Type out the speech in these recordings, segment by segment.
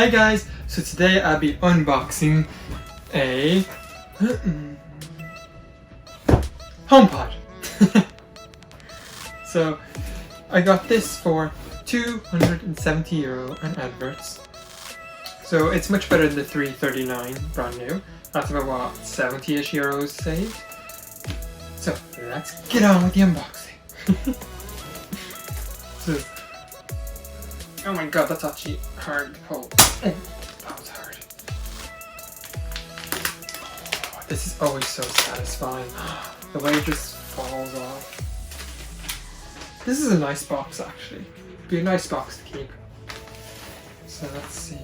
Hey guys, so today I'll be unboxing a HomePod. So I got this for €270 on adverts. So it's much better than the $339 brand new. That's about what, 70-ish euros saved. So let's get on with the unboxing. So, oh my god, that's actually hard to pull. Oh, that was hard. Oh, this is always so satisfying. The way it just falls off. This is a nice box actually. Be a nice box to keep. So let's see.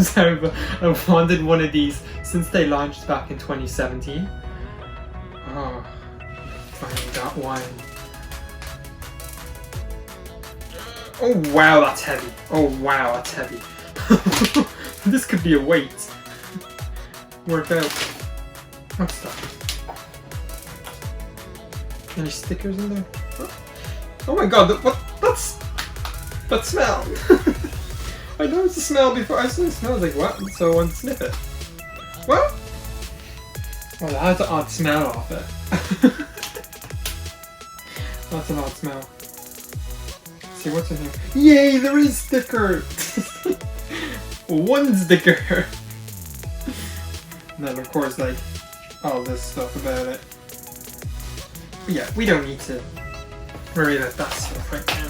Sorry, but I wanted one of these since they launched back in 2017. Oh, finally got one. Oh wow, that's heavy. Oh wow, that's heavy. This could be a weight. Work out. What's that? Any stickers in there? Oh my god, that smell! I noticed the smell before. I saw the smell, I was like, what? So I wanted to sniff it. What? Oh, that has an odd smell off it. That's an odd smell. Let's see what's in here. Yay, there is sticker! One sticker! And then of course like all this stuff about it. But yeah, we don't need to worry about that stuff right now.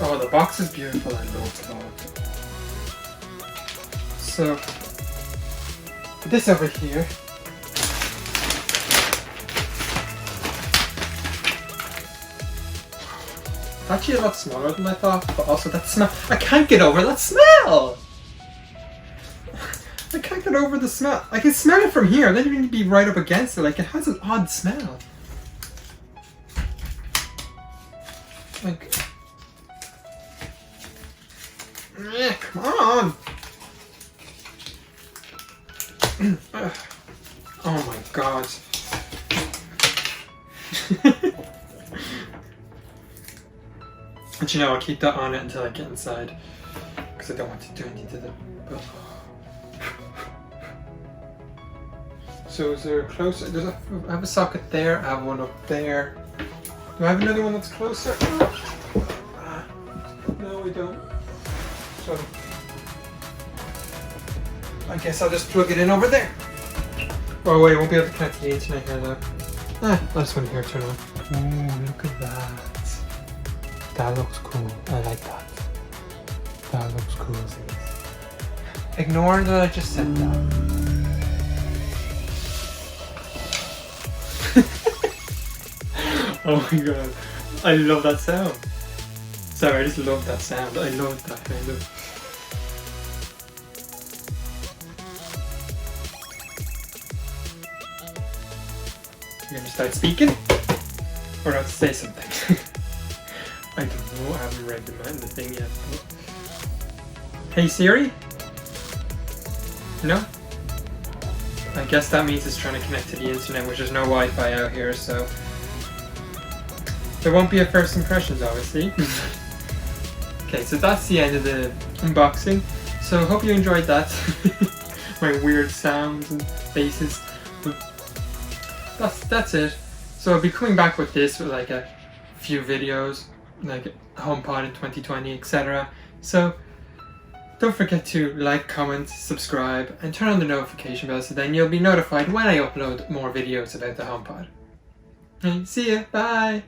Oh, the box is beautiful. I love the box. So, this over here. It's actually a lot smaller than I thought, but also that smell. I can't get over that smell! I can't get over the smell. I can smell it from here. I don't even need to be right up against it. Like, it has an odd smell. Like, come on! Oh my god. And you know, I'll keep that on it until I get inside. Because I don't want to do anything to the... So is there a closer? I have a socket there, I have one up there. Do I have another one that's closer? No, we don't. So I guess I'll just plug it in over there. Oh wait, I won't be able to connect to the internet here though. I just want to hear it turn on. Ooh, look at that. That looks cool. I like that. That looks cool. Ignore that I just said that. Oh my god. I love that sound. Sorry, I just love that sound. I love that kind of. You're gonna start speaking? Or not to say something? I don't know, I haven't read the thing yet. But... Hey Siri? No? I guess that means it's trying to connect to the internet, which there's no Wi-Fi out here, so... There won't be a first impressions, obviously. Okay, so that's the end of the unboxing. So hope you enjoyed that. My weird sounds and faces. But that's it. So I'll be coming back with this with like a few videos, like HomePod in 2020, etc. So don't forget to like, comment, subscribe, and turn on the notification bell so then you'll be notified when I upload more videos about the HomePod. Okay, see ya, bye!